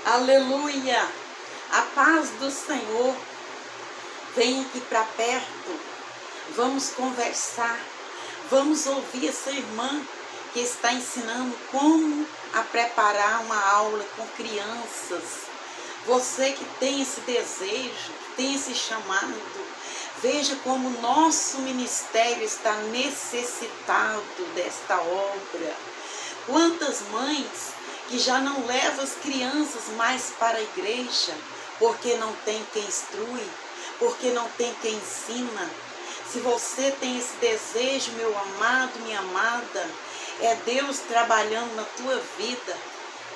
Aleluia! A paz do Senhor. Vem aqui para perto. Vamos conversar. Vamos ouvir essa irmã que está ensinando como a preparar uma aula com crianças. Você que tem esse desejo, que tem esse chamado, veja como o nosso ministério está necessitado desta obra. Quantas mães que já não levam as crianças mais para a igreja, porque não tem quem instrui, porque não tem quem ensina. Se você tem esse desejo, meu amado, minha amada, é Deus trabalhando na tua vida,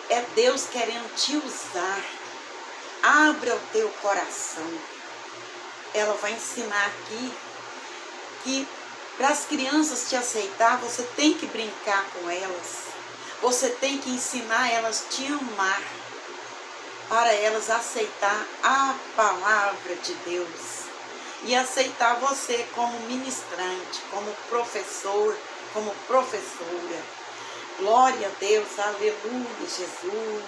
é Deus querendo te usar. Abra o teu coração. Ela vai ensinar aqui que para as crianças te aceitar, você tem que brincar com elas. Você tem que ensinar elas a te amar, para elas aceitar a palavra de Deus e aceitar você como ministrante, como professor, como professora. Glória a Deus, aleluia, Jesus.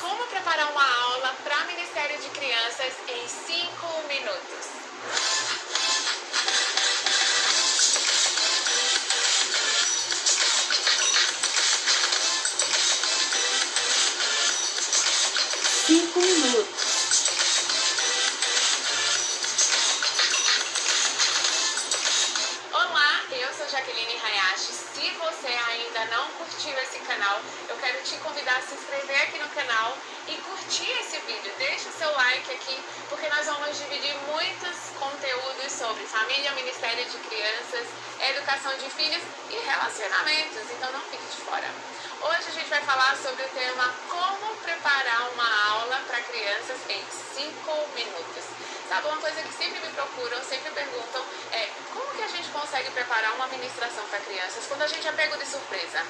Como preparar uma aula para Ministério de Crianças em 5 minutos? Cinco minutos. Olá, eu sou Jaqueline Hayashi. Se você ainda não curtiu esse canal, eu quero te convidar a se inscrever aqui no canal e curtir esse vídeo. Deixa o seu like aqui, porque nós vamos dividir muitos conteúdos sobre família, ministério de crianças, educação de filhos e relacionamentos, então não fique de fora. Hoje a gente vai falar sobre o tema como preparar uma aula para crianças em 5 minutos. Sabe, uma coisa que sempre me procuram, sempre perguntam é como que a gente consegue preparar uma ministração para crianças quando a gente é pego de surpresa.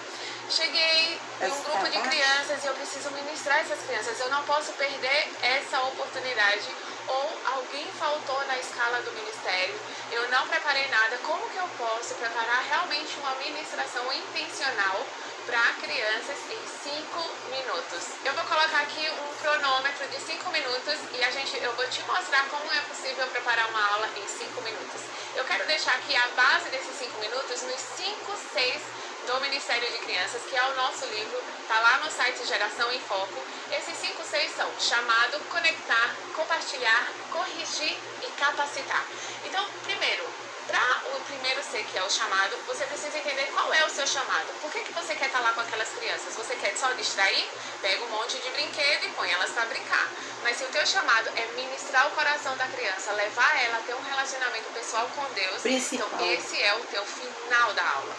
Cheguei em um grupo de crianças e eu preciso ministrar essas crianças, eu não posso perder essa oportunidade, ou alguém faltou na escala do ministério, eu não preparei nada. Como que eu posso preparar realmente uma ministração intencional para crianças em 5 minutos? Eu vou colocar aqui um cronômetro de 5 minutos e eu vou te mostrar como é possível preparar uma aula em 5 minutos. Eu quero deixar aqui a base desses 5 minutos nos 5 Cs do Ministério de Crianças, que é o nosso livro, está lá no site Geração em Foco. Esses 5 Cs são chamado, conectar, compartilhar, corrigir e capacitar. Então, primeiro, para o primeiro C, que é o chamado, você precisa entender qual é o seu chamado. Por que você quer estar lá com aquelas crianças? Você quer só distrair? Pega um monte de brinquedo e põe elas para brincar. Mas se o teu chamado é ministrar o coração da criança, levar ela a ter um relacionamento pessoal com Deus, então esse é o teu final da aula.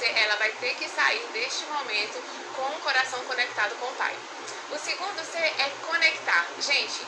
Ela vai ter que sair deste momento com o coração conectado com o Pai. O segundo C é conectar. Gente,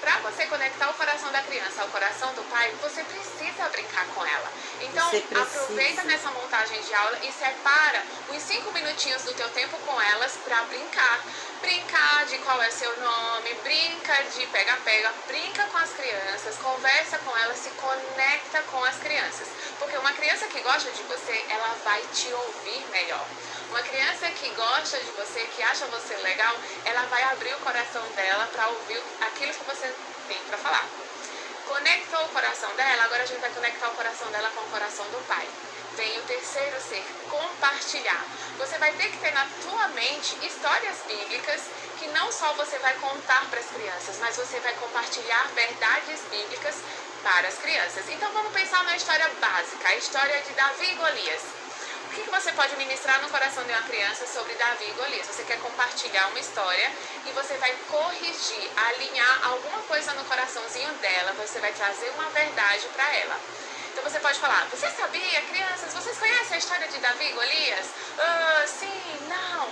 para você conectar o coração da criança ao coração do pai, você precisa brincar com ela. Então, aproveita nessa montagem de aula e separa uns 5 minutinhos do teu tempo com elas para brincar. Brincar de qual é seu nome, brinca de pega-pega, brinca com as crianças, conversa com elas, se conecta com as crianças. Porque uma criança que gosta de você, ela vai te ouvir melhor. Uma criança que gosta de você, que acha você legal, ela vai abrir o coração dela para ouvir aquilo que você tem para falar. Conectou o coração dela, agora a gente vai conectar o coração dela com o coração do pai. Vem o terceiro ser, compartilhar. Você vai ter que ter na tua mente histórias bíblicas que não só você vai contar para as crianças, mas você vai compartilhar verdades bíblicas para as crianças. Então vamos pensar na história básica, a história de Davi e Golias. O que você pode ministrar no coração de uma criança sobre Davi e Golias? Você quer compartilhar uma história e você vai corrigir, alinhar alguma coisa no coraçãozinho dela, você vai trazer uma verdade para ela. Então você pode falar, você sabia, crianças, vocês conhecem a história de Davi e Golias? Sim, não.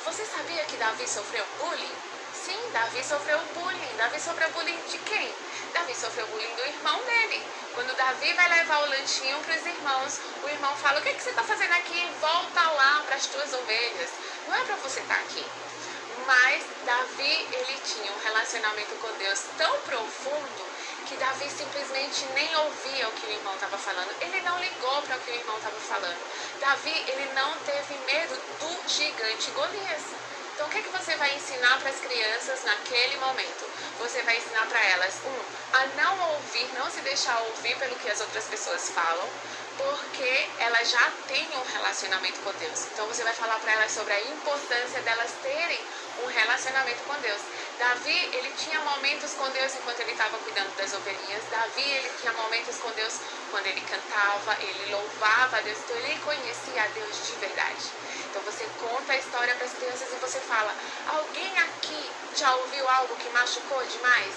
Você sabia que Davi sofreu bullying? Sim, Davi sofreu bullying. Davi sofreu bullying de quem? Davi sofreu bullying do irmão dele. Quando Davi vai levar o lanchinho para os irmãos, o irmão fala, o que você está fazendo aqui? Volta lá para as tuas ovelhas. Não é para você estar aqui. Mas Davi, ele tinha um relacionamento com Deus tão profundo que Davi simplesmente nem ouvia o que o irmão estava falando. Ele não ligou para o que o irmão estava falando. Davi, ele não teve medo do gigante Golias. Então, o que você vai ensinar para as crianças naquele momento? Você vai ensinar para elas, a não ouvir, não se deixar ouvir pelo que as outras pessoas falam, porque elas já têm um relacionamento com Deus. Então, você vai falar para elas sobre a importância delas terem um relacionamento com Deus. Davi, ele tinha momentos com Deus enquanto ele estava cuidando das ovelhinhas. Davi, ele tinha momentos com Deus quando ele cantava, ele louvava a Deus. Então, ele conhecia a Deus de verdade. Então, você conta a história para as crianças e você fala, alguém aqui já ouviu algo que machucou demais?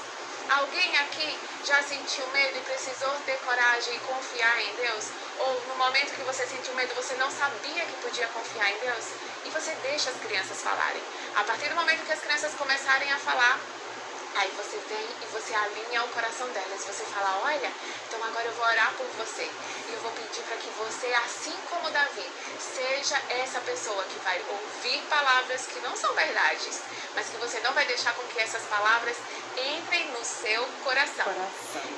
Alguém aqui já sentiu medo e precisou ter coragem e confiar em Deus? Ou no momento que você sentiu medo, você não sabia que podia confiar em Deus? E você deixa as crianças falarem. A partir do momento que as crianças começarem a falar, aí você vem e você alinha o coração delas. Você fala, olha, então agora eu vou orar por você. E eu vou pedir para que você, assim como Davi, seja essa pessoa que vai ouvir palavras que não são verdades, mas que você não vai deixar com que essas palavras entrem no seu coração.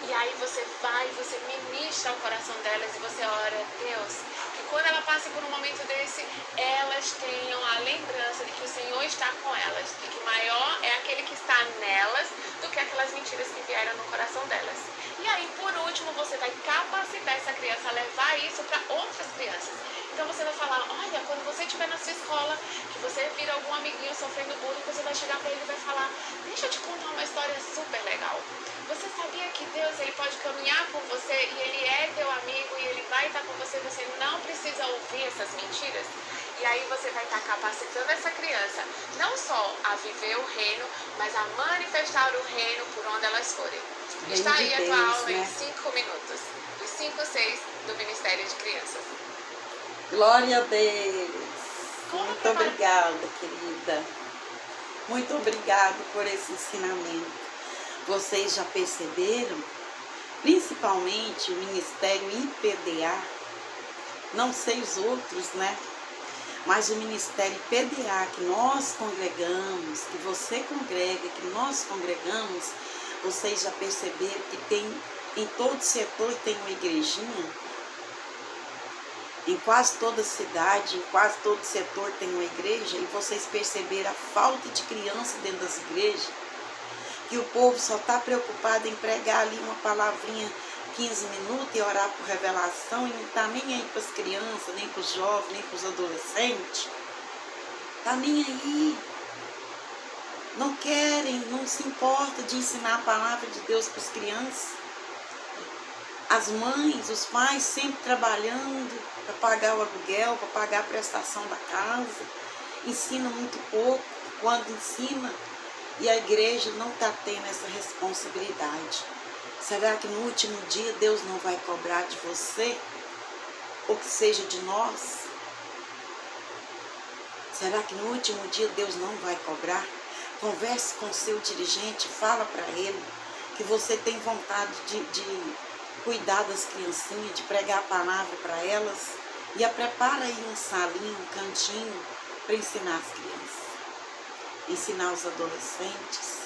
E aí você vai, você ministra o coração delas e você ora, Deus, que quando ela passe por um momento desse, elas tenham a lembrança de que o Senhor está com elas, de que maior é aquele que está nelas do que aquelas mentiras que vieram no coração delas. E aí, por último, você vai capacitar essa criança a levar isso para outras crianças. Então você vai falar, olha, quando você estiver na sua escola, que você vira algum amiguinho sofrendo bullying, você vai chegar para ele e vai falar, deixa eu te contar uma história super legal. Você sabia que Deus, ele pode caminhar com você e ele é teu amigo e ele vai estar com você, você não precisa ouvir essas mentiras? E aí você vai estar capacitando essa criança, não só a viver o reino, mas a manifestar o reino por onde elas forem. Está aí a tua aula em 5 minutos, os 5 6 do Ministério de Crianças. Glória a Deus. Muito obrigada, querida. Muito obrigada por esse ensinamento. Vocês já perceberam? Principalmente o Ministério IPDA, não sei os outros, né? Mas o Ministério IPDA que nós congregamos, que você congrega, que nós congregamos, vocês já perceberam que tem, em todo setor tem uma igrejinha? Em quase toda cidade, em quase todo setor tem uma igreja, e vocês perceberam a falta de criança dentro das igrejas, que o povo só está preocupado em pregar ali uma palavrinha 15 minutos e orar por revelação, e não está nem aí para as crianças, nem para os jovens, nem para os adolescentes. Está nem aí. Não querem, não se importa de ensinar a palavra de Deus para as crianças. As mães, os pais sempre trabalhando para pagar o aluguel, para pagar a prestação da casa. Ensina muito pouco, quando ensina, e a igreja não está tendo essa responsabilidade. Será que no último dia Deus não vai cobrar de você? Ou que seja de nós? Será que no último dia Deus não vai cobrar? Converse com o seu dirigente, fala para ele que você tem vontade de cuidar das criancinhas, de pregar a palavra para elas, e prepara aí um salinho, um cantinho para ensinar as crianças, ensinar os adolescentes.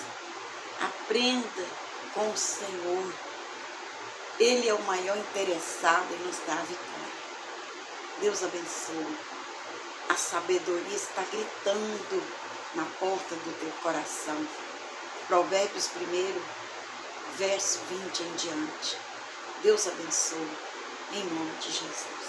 Aprenda com o Senhor. Ele é o maior interessado em nos dar a vitória. Deus abençoe. A sabedoria está gritando na porta do teu coração. Provérbios 1, verso 20 em diante. Deus abençoe, em nome de Jesus.